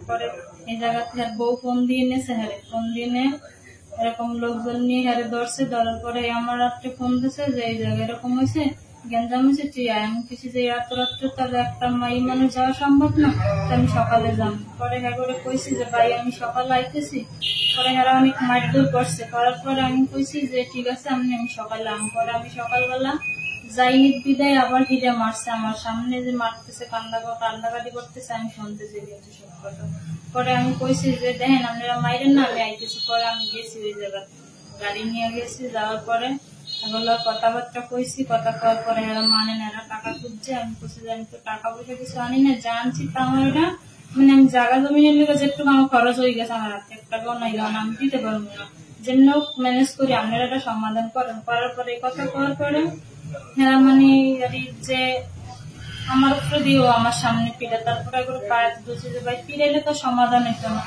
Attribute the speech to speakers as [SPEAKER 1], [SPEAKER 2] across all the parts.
[SPEAKER 1] পরে এই জায়গা থেকে বউ ফোন দিয়ে নিয়েছে, হ্যাঁ ফোন দিয়ে নিয়ে এরকম লোকজন নিয়ে হারে ধরছে। ধরার পরে আমার রাত্রে ফোন দিছে যে এই জায়গায় এরকম হয়েছে, গেঞ্জাম হয়েছে, তুই আয়। আমি কিছু যে এত রাত্রে তার একটা মাই মানুষ যাওয়া সম্ভব না, আমি সকালে যাম। পরে হ্যাঁ করে কইছি যে ভাই আমি সকালে আইতেছি। পরে হ্যাঁ অনেক মারধর করছে, করার পরে আমি কইছি যে ঠিক আছে আমি সকালে আম। পরে আমি সকালবেলা যাইনি বিদায় আবার হিরে মারছে আমার সামনে, যে মারতেছে কান্দাকাটি করতেছে, আমি শুনতেছি সব কথা। পরে আমি কইছি যে দেখেন আপনারা মাইরেন না, আমি আইতেছি। পরে আমি গেছি ওই জায়গায়, গাড়ি নিয়ে গেছি। যাওয়ার পরে এগুলো কথাবার্তা কইছি, কথা কওয়ার পরে এরা মানে না, এরা টাকা খুঁজছে। আমি বলছি যে আমি তো টাকা পয়সা কিছু আনি না, জানছি তা আমার এটা মানে আমি জায়গা জমিনের লিগে যেটুকু আমার খরচ হয়ে গেছে, আমার হাতে 1 টাকাও নাই, আমি দিতে পারবো না। যেমন ম্যানেজ করি আপনারা এটা সমাধান করেন। করার পরে এই কথা কওয়ার পরে হ্যাঁ মানে যে আমার উপরে দিয়েও আমার সামনে পিড়ে, তারপরে করে পায়ে বলছে যে ভাই পিড়াইলে তো সমাধান হইতো না,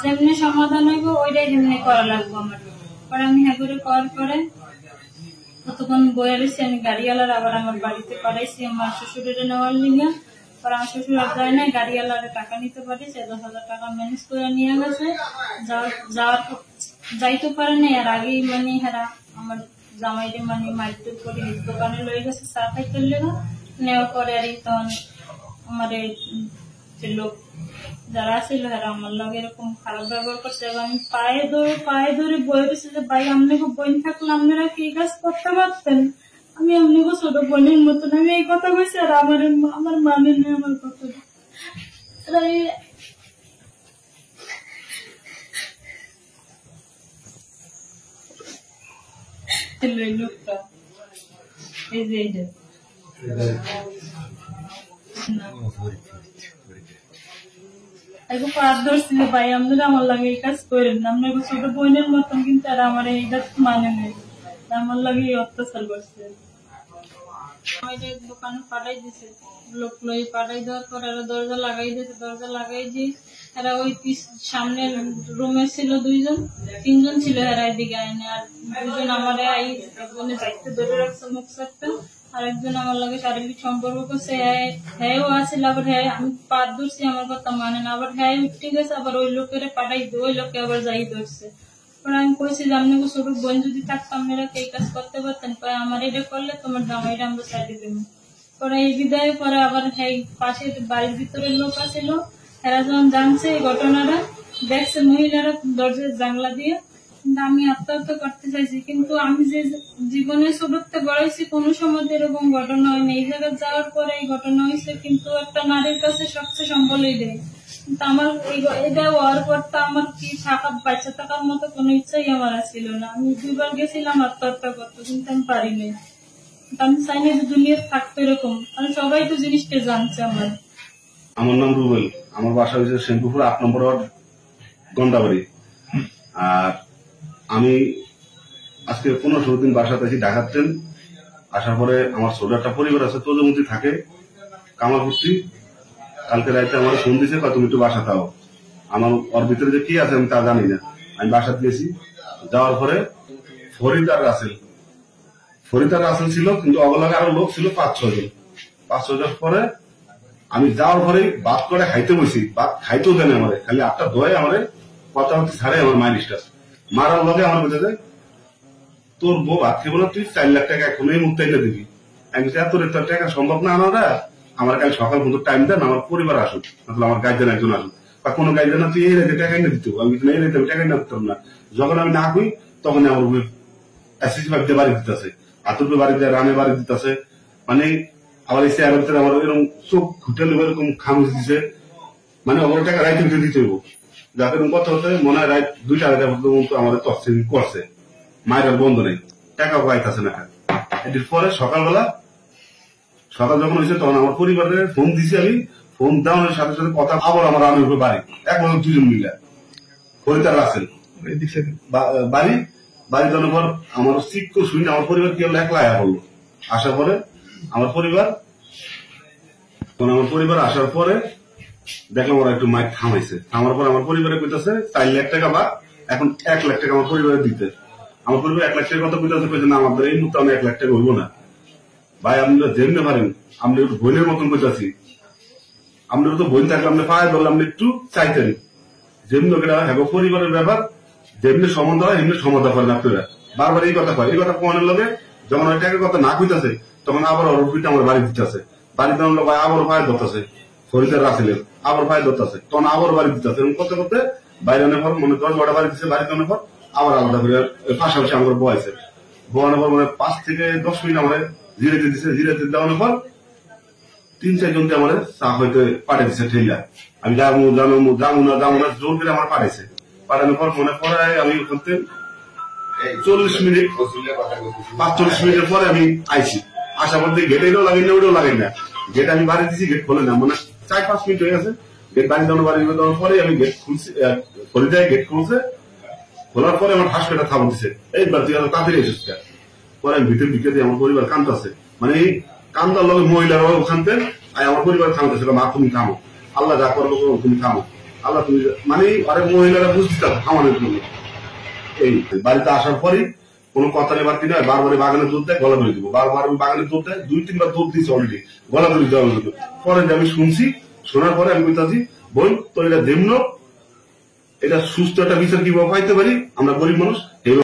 [SPEAKER 1] যেমনি সমাধান হইব ওইটাই যেমনি করা লাগবো আমার। পরে আমি হ্যাঁ করে করার পরে কতক্ষণ বয়ে রয়েছি, আমি গাড়িওয়ালার আবার আমার বাড়িতে পাঠাইছি আমার শ্বশুরের নেওয়ার লিগে। পরে আমার শ্বশুর আর যায় না, গাড়িওয়ালারে টাকা নিতে পারিস, 10,000 টাকা ম্যানেজ করে নিয়ে গেছে। যাইতে পারে না, আর আগেই মানে হেরা আমার জামাইরে মানে মারধর করে দোকানে লয়ে গেছে চা খাইতে লেগে। নেওয়ার পরে আর তখন আমার যে লোক যারা ছিল হেরা আমার লগে এরকম খারাপ ব্যবহার করছে। এবং আমি পায়ে ধরে বয়ে গেছি যে ভাই আপনাকে বোন থাকলে আপনারা কি কাজ করতে পারতেন, আমি আপনাকে ছোট বোনের মতন। আমি এই কথা বলছি, আর আমার মানে নেই আমার কথাটা। লোকটা এই যে ভাই আপনারা আমার লাগে এই কাজ করেন না, আপনার ছোট বোনের মতন, কিন্তু আর আমার এইটা মানে নেই, আমার লাগে অত্যাচার করছে। দোকানে পাঠাই দিছে, লোক লই পাঠাই দেওয়ার পর এরা দরজা লাগাই দিয়েছে। দরজা লাগাই দিয়ে এরা ওই সামনের রুমে ছিল 3জন ছিল, এরা এদিকে আইনে। আর 2জন আমার একজনের দায়িত্ব ধরে রাখছে মুখ থাকতেন, আর একজন আমার লগে শারীরিক সম্পর্ক করছে। হ্যাঁও আসছিল, আবার হ্যাঁ আমি পাত ধরছি, আমার কথা মানে না, আবার হ্যাঁ উঠে গেছে, আবার ওই লোকের পাঠাই ওই লোককে আবার যাই ধরছে। পরে আমি কইছি যে আপনাকে ছোট বোন যদি থাকতাম আপনারা এই কাজ করতে পারতেন, আমার এটা করলে তোমার জামাইটা আমরা সাইডে দেবো। পরে এই বিদায় পরে আবার হ্যাঁ পাশের বাড়ির ভিতরের লোক আছিল, এরা যখন জানছে এই ঘটনাটা, দেখছে মহিলারা দরজার জানলা দিয়ে। কিন্তু আমি আত্মহত্যা করতে চাইছি, কিন্তু আমি যে জীবনে ছোটতে বড়াইছি কোনো সময় এরকম ঘটনা হয়নি। এই জায়গায় যাওয়ার পরে এই ঘটনা হয়েছে, কিন্তু একটা নারীর কাছে সবচেয়ে সম্বলই দেয়। কিন্তু আমার এটা হওয়ার পর তো আমার কি বাচ্চা থাকার মতো কোনো ইচ্ছাই আমার ছিল না। আমি 2বার গেছিলাম আত্মহত্যা করতে, কিন্তু আমি পারিনি। আমি চাইনি যে দুনিয়ার থাকতো এরকম, কারণ সবাই তো জিনিসটা জানছে।
[SPEAKER 2] আমার নাম রুবেল, আমার বাসা হয়েছে শ্যামপুকুর 8 নম্বর ওয়ার্ড গন্ডাবাড়ি। আর আমি আজকে 15-16 দিন বাসাতে আছি ঢাকাতে। আসার পরে আমার ছোট একটা পরিবার আছে, তোজমতি থাকে কামারপুর্তি। কালকে রাইতে আমার ফোন দিছে, তুমি একটু বাসা থাও। আমার ওর ভিতরে যে কি আছে আমি তা জানি না। আমি বাসাতে গেছি, যাওয়ার পরে ফরিদার রাসেল ছিল, কিন্তু অবলাগে আরো লোক ছিল 5-6 জন। 5-6 জন পরে আমি যাওয়ার পরে ভাত করে খাইতে বসি, ভাত খাইতেও দেন আমার, খালি 8টা দোয়ে আমার কথা হচ্ছে ছাড়ে আমার মাইলিশটা মারার লগে আমার বলতে যায় তোর বউ ভাত খেবো না, তুই 4 লাখ টাকা এখনই মুক্তাইলে দিবি। আমি তোর টাকা সম্ভব না আনাটা, আমার কাল সকাল পর্যন্ত টাইম দেন, আমার পরিবার আসুক, আমার গার্জেন একজন আসুক, বা কোনো গার্জেন না তুই এই রেখে টাকা এনে দিত। আমি এই রেখে টাকা এনে দিতাম না। যখন আমি না কই তখন আমার এসএসসি বাড়িতে বাড়ি দিতেছে, আতুরপুর বাড়ি দিয়ে রানে বাড়ি দিতেছে, মানে আবার এই চেয়ারের ভিতরে আমার এরকম চোখ ঘুটে এরকম খামুচ দিছে, মানে ওগুলো টাকা রাইতে উঠে দিতে হইব। যাতে এরকম কথা হতে মনে হয় রাইট 2টা পর্যন্ত আমার তফসিল করছে, মায়ের আর বন্ধ নেই, টাকা পাইতেছে না। এটির পরে সকাল যখন হয়েছে তখন আমার পরিবারের ফোন দিছি, আমি ফোন দেওয়ার সাথে সাথে কথা আবার আমার রানের উপরে বাড়ি 1 বছর 2জন মিলে ফরিদার রাসেল বাড়ি দেওয়ার পর আমার শিক্ষক শুনে আমার পরিবার কি হলো, একলা বললো। আসার পরে আমার পরিবার আসার পরে দেখলাম ওরা একটু মাইক থামাইছে। থামার পর আমার পরিবারে কইতেছে 4 লাখ টাকা বা এখন 1 লাখ টাকা আমার পরিবারে দিতে। আমার পরিবার 1 লাখ টাকার কথা কইতেছে, না আমাদের এই মুহূর্তে আমি 1 লাখ টাকা হইব না। ভাই আপনারা যেমনি পারেন, আমরা একটু বোনের মতন কইতেছি, আমরা তো বই থাকলে আপনি পায়ে ধরলে আপনি একটু চাইতেন যেমনি পরিবারের ব্যাপার যেমনি সম্বন্ধ হয় এমনি সমাধান করেন আপনারা বারবার এই কথা কয় এই কথা কোয়ানের লগে যখন ওই টাকার কথা না কইতাছে তখন আবার ওর পিঠে আমার বাড়ি দিতেছে বাড়িতে আনলো ভাই আবার পায়ে ধরতেছে ফরিদের রাখলেন আবার পায়ে ধরতেছে তখন আবার বাড়ি দিতেছে এরকম করতে করতে বাইরে অনেক পর মনে 10-12টা বাড়ি দিচ্ছে বাড়িতে অনেক পর আবার আলাদা করে পাশাপাশি আমার বয়েছে বোয়ানোর পর মানে 5 থেকে 10 মিনিট আমার জিরাতে দিচ্ছে জিরাতে দেওয়ানোর পর 3-4 জনকে আমার চা হইতে পাঠিয়ে দিচ্ছে ঠেলা আমি যাবো না জোর করে আমার পাঠাইছে পাঠানোর পর মনে পড়ায় আমি করতে 40 মিনিট 45 মিনিটের পরে আমি আইছি আশা করতে গেটে লাগে না ওটাও লাগে না গেট আমি বাড়ি দিচ্ছি গেট খোলে না মানে 4-5 মিনিট হয়ে গেছে গেট বাড়ি দেওয়ার বাড়ি দেওয়ার পরে আমি গেট খুলছি খোলে যায় গেট খুলছে খোলার পরে আমার হাসপাতাল থাম দিচ্ছে এইবার তুই এত তাড়াতাড়ি এসেছিস পরে আমি ভিতরে ঢুকে দিয়ে আমার পরিবার কান্দতেছে মানে এই কান্দার লগে মহিলারা ওখানতে আমার পরিবার থামতেছিল মা তুমি থামো আল্লাহ যা করবো তুমি থামো আল্লাহ তুমি মানে আরে মহিলারা বুঝতে থামানোর জন্য এই বাড়িতে আসার পরই কোনো কথা নেই বাড়তি নয় বারবারই বাগানে দুধ দেয় গলা ধরে দিব বারবার আমি বাগানে দুধ দেয় 2-3 বার দুধ দিচ্ছি অলরেডি গলা ধরে দেওয়ার জন্য পরে আমি শুনছি শোনার পরে আমি বলতেছি বোন তোর এটা দেমন এটা সুস্থ একটা বিচার কিভাবে পাইতে পারি আমরা গরিব মানুষ